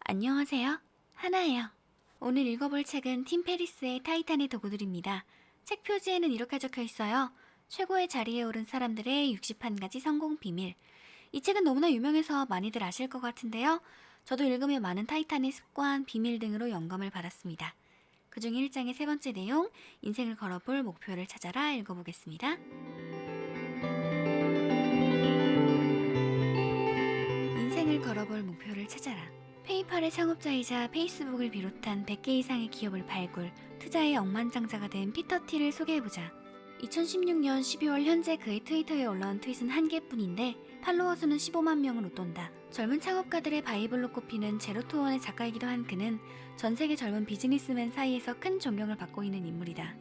안녕하세요. 하나예요. 오늘 읽어볼 책은 팀 페리스의 타이탄의 도구들입니다. 책 표지에는 이렇게 적혀 있어요. 최고의 자리에 오른 사람들의 61가지 성공 비밀. 이 책은 너무나 유명해서 많이들 아실 것 같은데요. 저도 읽으며 많은 타이탄의 습관, 비밀 등으로 영감을 받았습니다. 그중 1장의 세 번째 내용, 인생을 걸어볼 목표를 찾아라 읽어보겠습니다. 인생을 걸어볼 목표를 찾아라. 페이팔의 창업자이자 페이스북을 비롯한 100개 이상의 기업을 발굴, 투자의 억만장자가 된 피터 틸을 소개해보자. 2016년 12월 현재 그의 트위터에 올라온 트윗은 1개뿐인데 팔로워 수는 15만 명을 웃돈다. 젊은 창업가들의 바이블로 꼽히는 제로투원의 작가이기도 한 그는 전 세계 젊은 비즈니스맨 사이에서 큰 존경을 받고 있는 인물이다.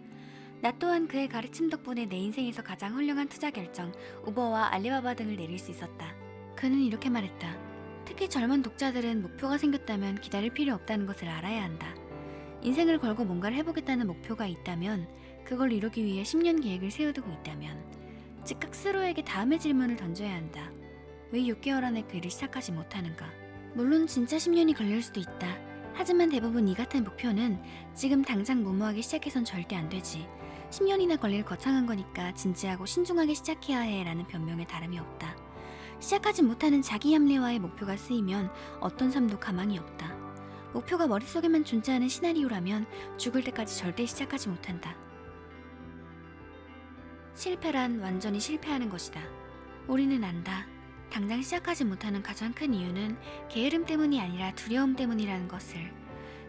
나 또한 그의 가르침 덕분에 내 인생에서 가장 훌륭한 투자 결정, 우버와 알리바바 등을 내릴 수 있었다. 그는 이렇게 말했다. 특히 젊은 독자들은 목표가 생겼다면 기다릴 필요 없다는 것을 알아야 한다. 인생을 걸고 뭔가를 해보겠다는 목표가 있다면, 그걸 이루기 위해 10년 계획을 세워두고 있다면 즉각 스스로에게 다음의 질문을 던져야 한다. 왜 6개월 안에 그 일을 시작하지 못하는가? 물론 진짜 10년이 걸릴 수도 있다. 하지만 대부분 이 같은 목표는 지금 당장 무모하게 시작해선 절대 안 되지. 10년이나 걸릴 거창한 거니까 진지하고 신중하게 시작해야 해 라는 변명에 다름이 없다. 시작하지 못하는 자기 합리화의 목표가 쓰이면 어떤 삶도 가망이 없다. 목표가 머릿속에만 존재하는 시나리오라면 죽을 때까지 절대 시작하지 못한다. 실패란 완전히 실패하는 것이다. 우리는 안다. 당장 시작하지 못하는 가장 큰 이유는 게으름 때문이 아니라 두려움 때문이라는 것을.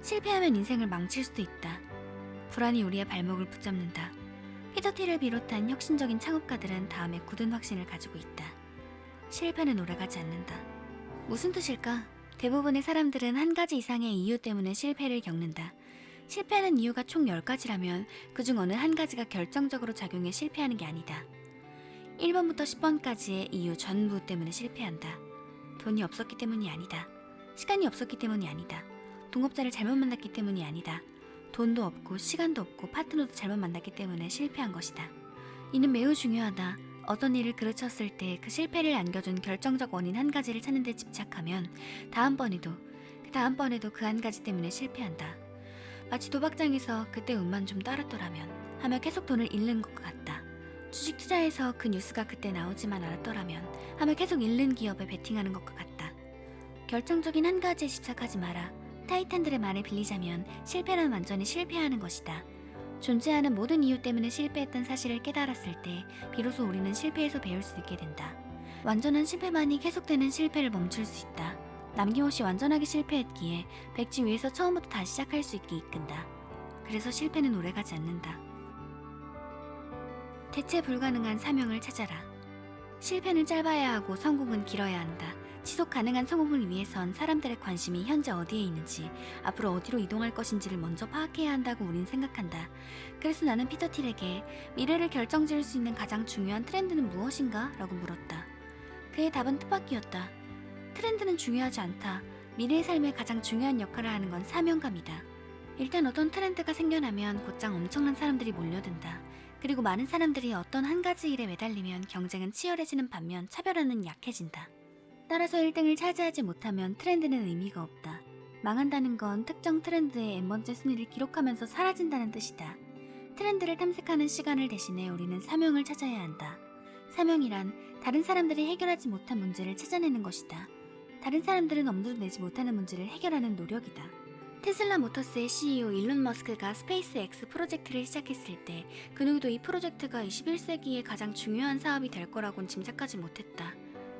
실패하면 인생을 망칠 수도 있다. 불안이 우리의 발목을 붙잡는다. 피터 틸을 비롯한 혁신적인 창업가들은 다음에 굳은 확신을 가지고 있다. 실패는 오래가지 않는다. 무슨 뜻일까? 대부분의 사람들은 한 가지 이상의 이유 때문에 실패를 겪는다. 실패하는 이유가 총 10가지라면 그중 어느 한 가지가 결정적으로 작용해 실패하는 게 아니다. 1번부터 10번까지의 이유 전부 때문에 실패한다. 돈이 없었기 때문이 아니다. 시간이 없었기 때문이 아니다. 동업자를 잘못 만났기 때문이 아니다. 돈도 없고 시간도 없고 파트너도 잘못 만났기 때문에 실패한 것이다. 이는 매우 중요하다. 어떤 일을 그르쳤을 때 그 실패를 안겨준 결정적 원인 한 가지를 찾는 데 집착하면 다음번에도 그 한 가지 때문에 실패한다. 마치 도박장에서 그때 운만 좀 따랐더라면 하며 계속 돈을 잃는 것 같다. 주식 투자에서 그 뉴스가 그때 나오지만 않았더라면 하며 계속 잃는 기업에 베팅하는 것과 같다. 결정적인 한 가지에 집착하지 마라. 타이탄들의 말을 빌리자면 실패란 완전히 실패하는 것이다. 존재하는 모든 이유 때문에 실패했던 사실을 깨달았을 때 비로소 우리는 실패에서 배울 수 있게 된다. 완전한 실패만이 계속되는 실패를 멈출 수 있다. 남김없이 완전하게 실패했기에 백지 위에서 처음부터 다시 시작할 수 있게 이끈다. 그래서 실패는 오래가지 않는다. 대체 불가능한 사명을 찾아라. 실패는 짧아야 하고 성공은 길어야 한다. 지속 가능한 성공을 위해선 사람들의 관심이 현재 어디에 있는지, 앞으로 어디로 이동할 것인지를 먼저 파악해야 한다고 우린 생각한다. 그래서 나는 피터 틸에게 미래를 결정지을 수 있는 가장 중요한 트렌드는 무엇인가? 라고 물었다. 그의 답은 뜻밖이었다. 트렌드는 중요하지 않다. 미래의 삶에 가장 중요한 역할을 하는 건 사명감이다. 일단 어떤 트렌드가 생겨나면 곧장 엄청난 사람들이 몰려든다. 그리고 많은 사람들이 어떤 한 가지 일에 매달리면 경쟁은 치열해지는 반면 차별화는 약해진다. 따라서 1등을 차지하지 못하면 트렌드는 의미가 없다. 망한다는 건 특정 트렌드의 N번째 순위를 기록하면서 사라진다는 뜻이다. 트렌드를 탐색하는 시간을 대신해 우리는 사명을 찾아야 한다. 사명이란 다른 사람들이 해결하지 못한 문제를 찾아내는 것이다. 다른 사람들은 엄두도 내지 못하는 문제를 해결하는 노력이다. 테슬라 모터스의 CEO 일론 머스크가 스페이스 X 프로젝트를 시작했을 때 그 누구도 이 프로젝트가 21세기의 가장 중요한 사업이 될 거라고는 짐작하지 못했다.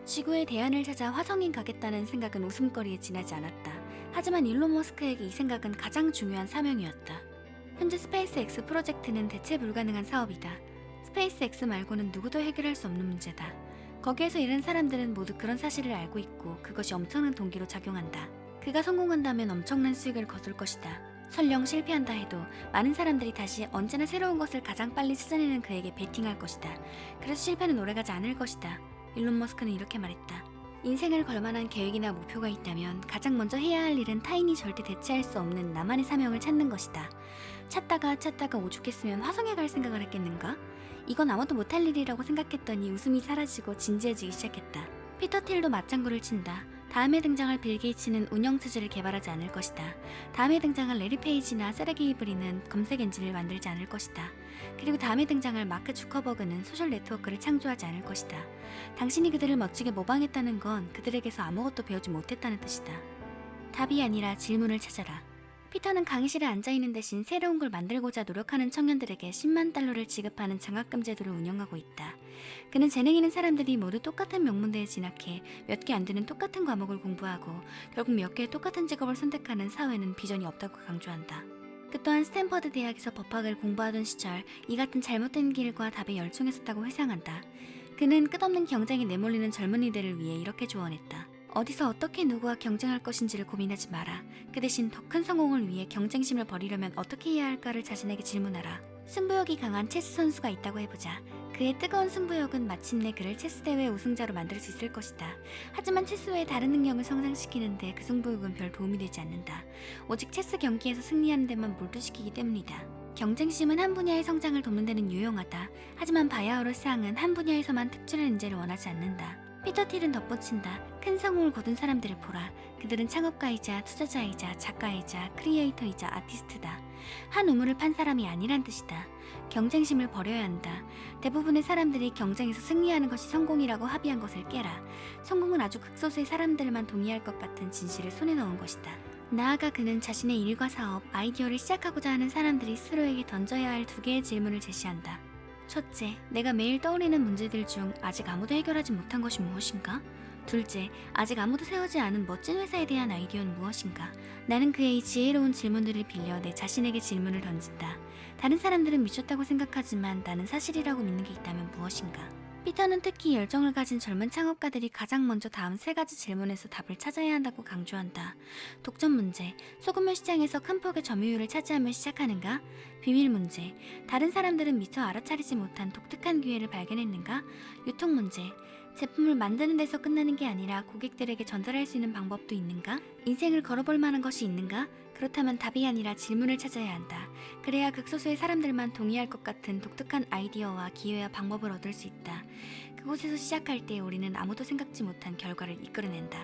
지구의 대안을 찾아 화성인 가겠다는 생각은 웃음거리에 지나지 않았다. 하지만 일론 머스크에게 이 생각은 가장 중요한 사명이었다. 현재 스페이스 X 프로젝트는 대체 불가능한 사업이다. 스페이스 X 말고는 누구도 해결할 수 없는 문제다. 거기에서 일하는 사람들은 모두 그런 사실을 알고 있고 그것이 엄청난 동기로 작용한다. 그가 성공한다면 엄청난 수익을 거둘 것이다. 설령 실패한다 해도 많은 사람들이 다시 언제나 새로운 것을 가장 빨리 찾아내는 그에게 베팅할 것이다. 그래서 실패는 오래가지 않을 것이다. 일론 머스크는 이렇게 말했다. 인생을 걸만한 계획이나 목표가 있다면 가장 먼저 해야 할 일은 타인이 절대 대체할 수 없는 나만의 사명을 찾는 것이다. 찾다가 오죽했으면 화성에 갈 생각을 했겠는가? 이건 아무도 못할 일이라고 생각했더니 웃음이 사라지고 진지해지기 시작했다. 피터 틸도 맞장구를 친다. 다음에 등장할 빌 게이츠는 운영 체제를 개발하지 않을 것이다. 다음에 등장할 레리 페이지나 세르게이 브린은 검색 엔진을 만들지 않을 것이다. 그리고 다음에 등장할 마크 주커버그는 소셜 네트워크를 창조하지 않을 것이다. 당신이 그들을 멋지게 모방했다는 건 그들에게서 아무것도 배우지 못했다는 뜻이다. 답이 아니라 질문을 찾아라. 피터는 강의실에 앉아있는 대신 새로운 걸 만들고자 노력하는 청년들에게 10만 달러를 지급하는 장학금 제도를 운영하고 있다. 그는 재능 있는 사람들이 모두 똑같은 명문대에 진학해 몇 개 안 되는 똑같은 과목을 공부하고 결국 몇 개의 똑같은 직업을 선택하는 사회는 비전이 없다고 강조한다. 그 또한 스탠퍼드 대학에서 법학을 공부하던 시절 이 같은 잘못된 길과 답에 열중했었다고 회상한다. 그는 끝없는 경쟁에 내몰리는 젊은이들을 위해 이렇게 조언했다. 어디서 어떻게 누구와 경쟁할 것인지를 고민하지 마라. 그 대신 더 큰 성공을 위해 경쟁심을 버리려면 어떻게 해야 할까를 자신에게 질문하라. 승부욕이 강한 체스 선수가 있다고 해보자. 그의 뜨거운 승부욕은 마침내 그를 체스 대회 우승자로 만들 수 있을 것이다. 하지만 체스 외의 다른 능력을 성장시키는데 그 승부욕은 별 도움이 되지 않는다. 오직 체스 경기에서 승리하는 데만 몰두시키기 때문이다. 경쟁심은 한 분야의 성장을 돕는 데는 유용하다. 하지만 바야흐로스항은 한 분야에서만 특출한 인재를 원하지 않는다. 피터 틸은 덧붙인다. 큰 성공을 거둔 사람들을 보라. 그들은 창업가이자 투자자이자 작가이자 크리에이터이자 아티스트다. 한 우물을 판 사람이 아니란 뜻이다. 경쟁심을 버려야 한다. 대부분의 사람들이 경쟁에서 승리하는 것이 성공이라고 합의한 것을 깨라. 성공은 아주 극소수의 사람들만 동의할 것 같은 진실을 손에 넣은 것이다. 나아가 그는 자신의 일과 사업, 아이디어를 시작하고자 하는 사람들이 스스로에게 던져야 할 2개의 질문을 제시한다. 첫째, 내가 매일 떠올리는 문제들 중 아직 아무도 해결하지 못한 것이 무엇인가? 둘째, 아직 아무도 세우지 않은 멋진 회사에 대한 아이디어는 무엇인가? 나는 그의 이 지혜로운 질문들을 빌려 내 자신에게 질문을 던진다. 다른 사람들은 미쳤다고 생각하지만 나는 사실이라고 믿는 게 있다면 무엇인가? 피터는 특히 열정을 가진 젊은 창업가들이 가장 먼저 다음 3가지 질문에서 답을 찾아야 한다고 강조한다. 독점 문제, 소규모 시장에서 큰 폭의 점유율을 차지하며 시작하는가? 비밀 문제, 다른 사람들은 미처 알아차리지 못한 독특한 기회를 발견했는가? 유통 문제, 제품을 만드는 데서 끝나는 게 아니라 고객들에게 전달할 수 있는 방법도 있는가? 인생을 걸어볼 만한 것이 있는가? 그렇다면 답이 아니라 질문을 찾아야 한다. 그래야 극소수의 사람들만 동의할 것 같은 독특한 아이디어와 기회와 방법을 얻을 수 있다. 그곳에서 시작할 때 우리는 아무도 생각지 못한 결과를 이끌어낸다.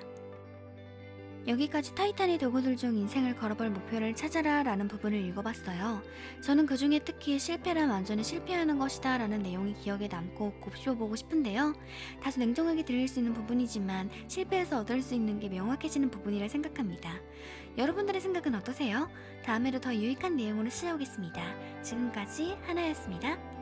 여기까지 타이탄의 도구들 중 인생을 걸어볼 목표를 찾아라 라는 부분을 읽어봤어요. 저는 그 중에 특히 실패란 완전히 실패하는 것이다 라는 내용이 기억에 남고 곱씹어보고 싶은데요. 다소 냉정하게 들릴 수 있는 부분이지만 실패해서 얻을 수 있는 게 명확해지는 부분이라 생각합니다. 여러분들의 생각은 어떠세요? 다음에도 더 유익한 내용으로 찾아오겠습니다. 지금까지 하나였습니다.